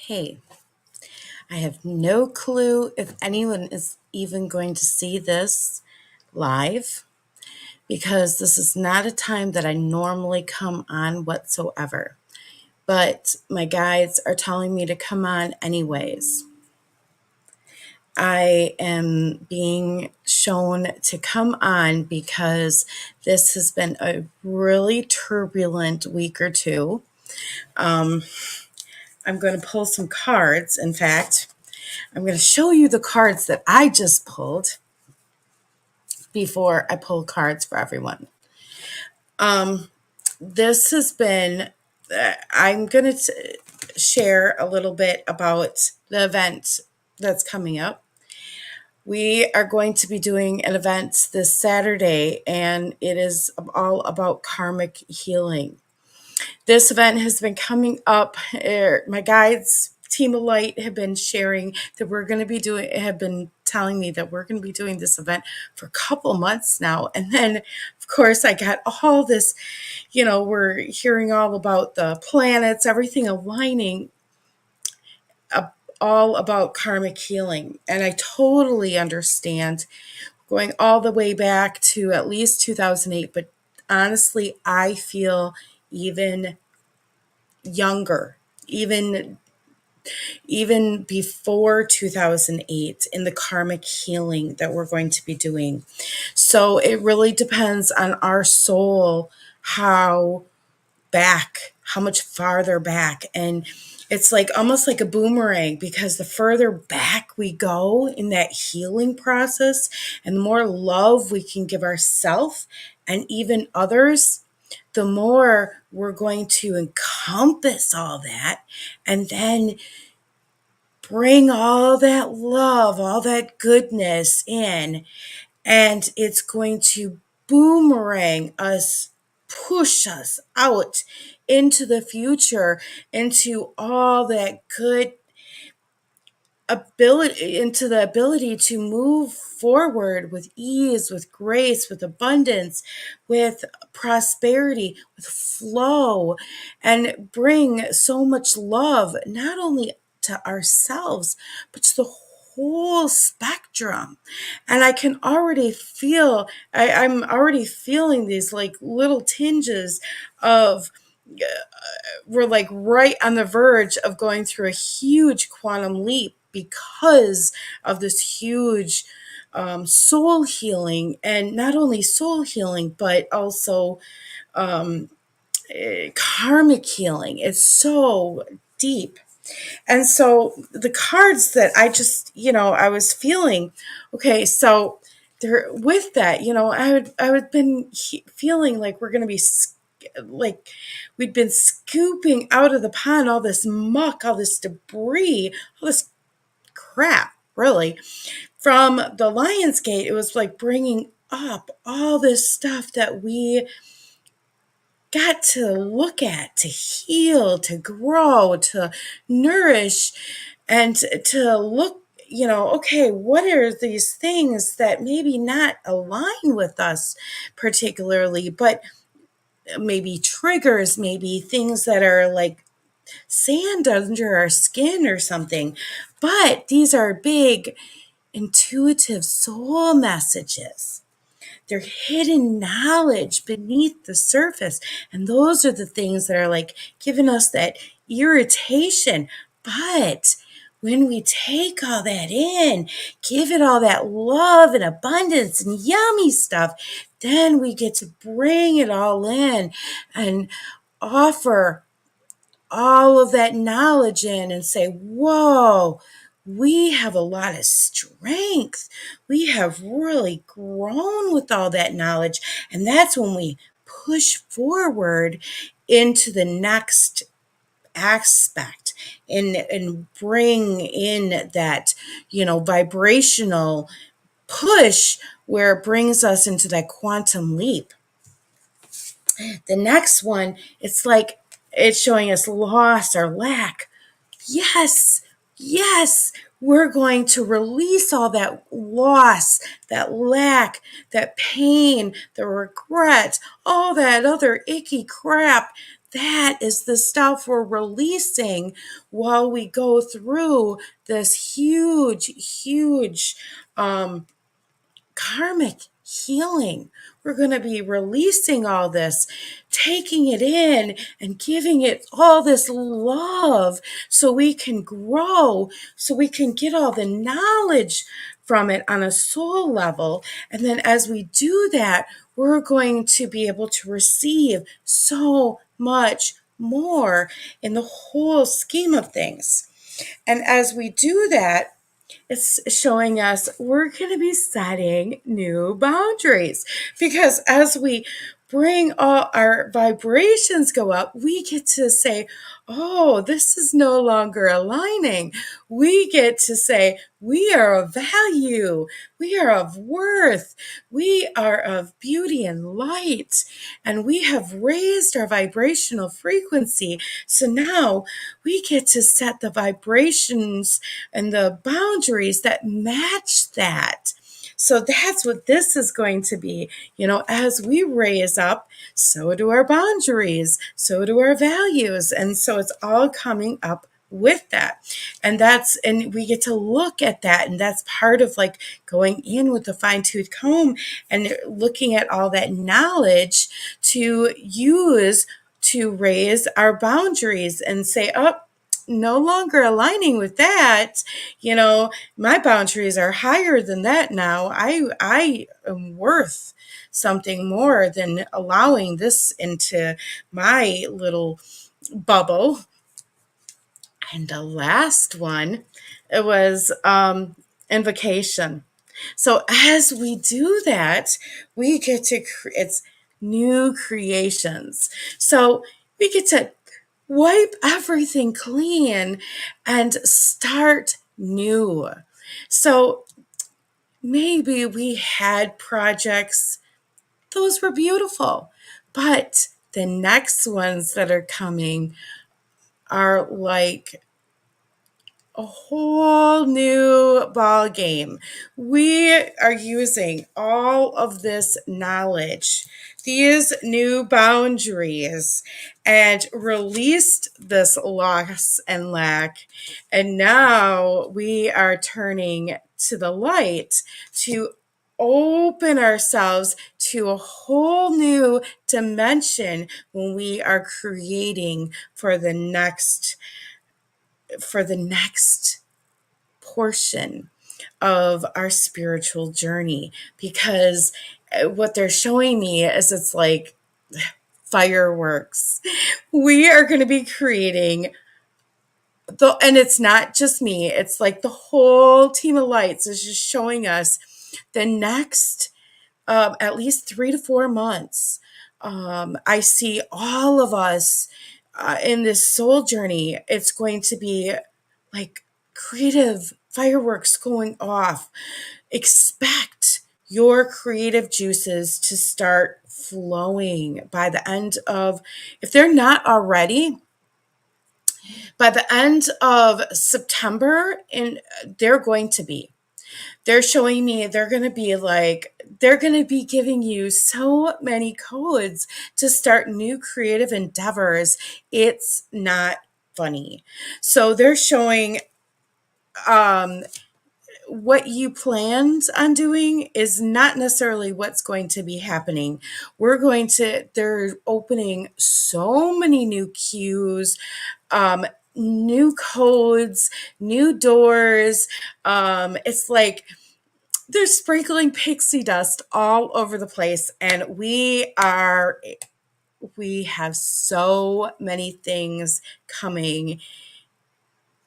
Hey, I have no clue if anyone is even going to see this live because this is not a time that I normally come on whatsoever. But my guides are telling me to come on anyways. I am being shown to come on because this has been a really turbulent week or two. I'm going to pull some cards. In fact, I'm going to show you the cards that I just pulled before I pull cards for everyone. This has been, I'm going to share a little bit about the event that's coming up. We are going to be doing an event this Saturday, and it is all about karmic healing. This event has been coming up. My guides, Team of Light, have been sharing that we're going to be doing, have been telling me that we're going to be doing this event for a couple months now. And then, of course, I got all this, we're hearing all about the planets, everything aligning, all about karmic healing. And I totally understand going all the way back to at least 2008. But honestly, I feel even younger, even before 2008 in the karmic healing that we're going to be doing. So it really depends on our soul, how much farther back. And it's like almost like a boomerang, because the further back we go in that healing process and the more love we can give ourselves and even others, the more we're going to encompass all that and then bring all that love, all that goodness in. And it's going to boomerang us, push us out into the future, into all that good ability, into the ability to move forward with ease, with grace, with abundance, with prosperity, with flow, and bring so much love, not only to ourselves, but to the whole spectrum. And I can already feel, I'm already feeling these like little tinges of, we're like right on the verge of going through a huge quantum leap because of this huge soul healing. And not only soul healing, but also karmic healing. It's so deep. And so the cards that I just, I was feeling, okay, so there with that, I would been feeling like we're going to be like we'd been scooping out of the pond all this muck, all this debris, all this crap, really. From the Lion's Gate, it was like bringing up all this stuff that we got to look at, to heal, to grow, to nourish, and to look, okay, what are these things that maybe not align with us particularly, but maybe triggers, maybe things that are like sand under our skin or something. But these are big, intuitive soul messages. They're hidden knowledge beneath the surface. And those are the things that are like giving us that irritation. But when we take all that in, give it all that love and abundance and yummy stuff, then we get to bring it all in and offer all of that knowledge in and say, whoa, we have a lot of strength. We have really grown with all that knowledge. And that's when we push forward into the next aspect and bring in that, vibrational push where it brings us into that quantum leap. The next one, it's like it's showing us loss or lack. Yes, yes, we're going to release all that loss, that lack, that pain, the regret, all that other icky crap that is the stuff we're releasing while we go through this huge karmic healing. We're going to be releasing all this, taking it in and giving it all this love so we can grow, so we can get all the knowledge from it on a soul level. And then as we do that, we're going to be able to receive so much more in the whole scheme of things. And as we do that, it's showing us we're going to be setting new boundaries, because as we bring all our vibrations go up, we get to say, oh, this is no longer aligning. We get to say, we are of value, we are of worth, we are of beauty and light, and we have raised our vibrational frequency. So now we get to set the vibrations and the boundaries that match that. So that's what this is going to be. As we raise up, so do our boundaries, so do our values. And so it's all coming up with that. And we get to look at that. And that's part of like going in with a fine-tooth comb and looking at all that knowledge to use to raise our boundaries and say, oh, no longer aligning with that. My boundaries are higher than that now. I am worth something more than allowing this into my little bubble. And the last one, it was invocation. So as we do that, we get to it's new creations. So we get to wipe everything clean and start new. So maybe we had projects, those were beautiful, but the next ones that are coming are like a whole new ball game. We are using all of this knowledge, these new boundaries, and released this loss and lack. And now we are turning to the light to open ourselves to a whole new dimension when we are creating for the next portion of our spiritual journey. Because what they're showing me is it's like fireworks. We are going to be creating and it's not just me, it's like the whole team of lights is just showing us the next at least 3 to 4 months. I see all of us in this soul journey. It's going to be like creative fireworks going off. Expect your creative juices to start flowing by the end of, if they're not already, by the end of September, and they're going to be. They're showing me they're going to be giving you so many codes to start new creative endeavors. It's not funny. So they're showing what you planned on doing is not necessarily what's going to be happening. They're opening so many new cues, new codes, new doors. It's like they're sprinkling pixie dust all over the place, and we have so many things coming.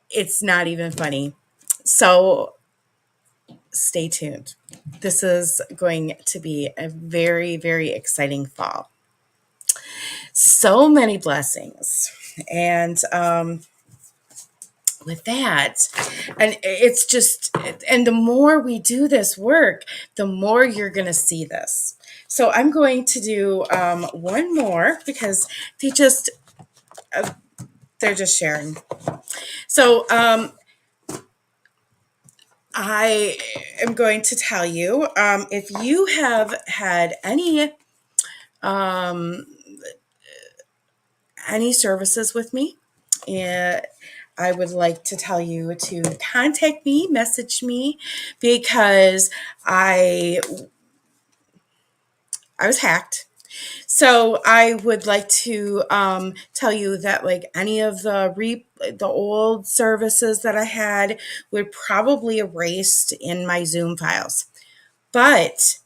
It's not even funny. So stay tuned. This is going to be a very, very exciting fall. So many blessings. And with that, and it's just, and the more we do this work, the more you're going to see this. So I'm going to do one more because they're just sharing. So I am going to tell you, if you have had any services with me, I would like to tell you to contact me, message me, because I was hacked. So I would like to tell you that like any of the old services that I had would probably erased in my Zoom files. But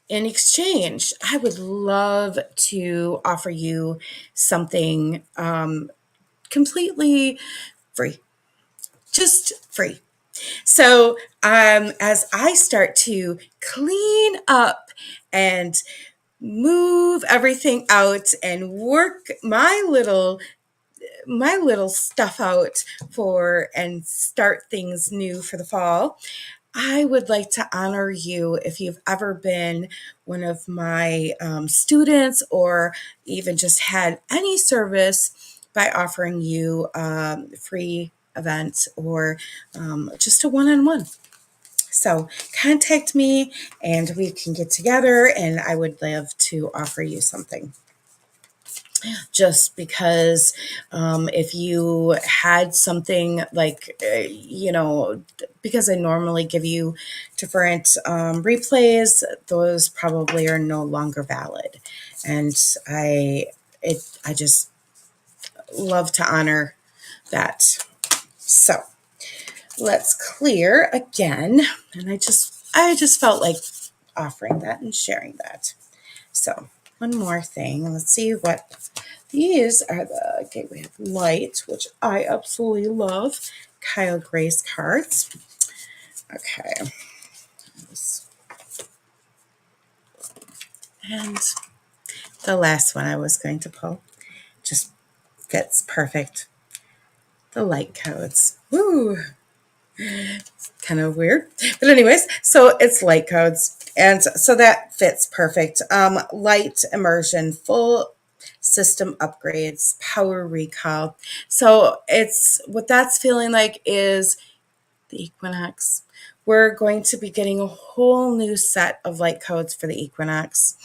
in exchange, I would love to offer you something completely free, just free. So as I start to clean up and move everything out and work my little stuff out for and start things new for the fall, I would like to honor you if you've ever been one of my students or even just had any service by offering you free event or just a one-on-one. So contact me and we can get together, and I would love to offer you something. Just because if you had something like, because I normally give you different replays, those probably are no longer valid. And I just love to honor that. So let's clear again. And I just felt like offering that and sharing that. So one more thing. Let's see what these are. The Gateway of Light, which I absolutely love. Kyle Grace cards. Okay. And the last one I was going to pull just fits perfect. The light codes. Woo! Kind of weird. But anyways, so it's light codes. And so that fits perfect. Light immersion, full system upgrades, power recall. So it's what that's feeling like is the equinox. We're going to be getting a whole new set of light codes for the equinox.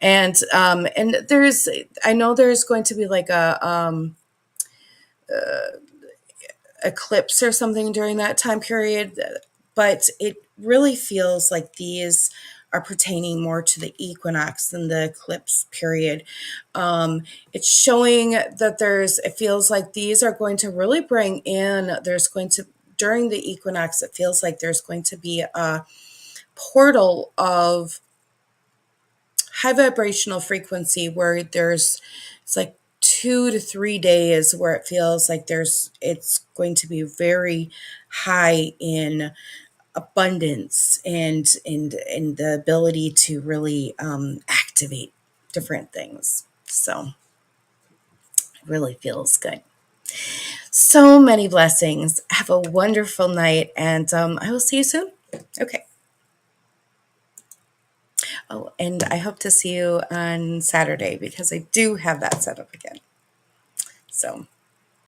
And I know there's going to be like a eclipse or something during that time period, but it really feels like these are pertaining more to the equinox than the eclipse period. It's showing that it feels like these are going to really bring in, during the equinox, it feels like there's going to be a portal of high vibrational frequency where it's like 2 to 3 days where it feels like it's going to be very high in abundance and the ability to really activate different things. So it really feels good. So many blessings. Have a wonderful night, and I will see you soon. Okay. Oh, and I hope to see you on Saturday because I do have that set up again. So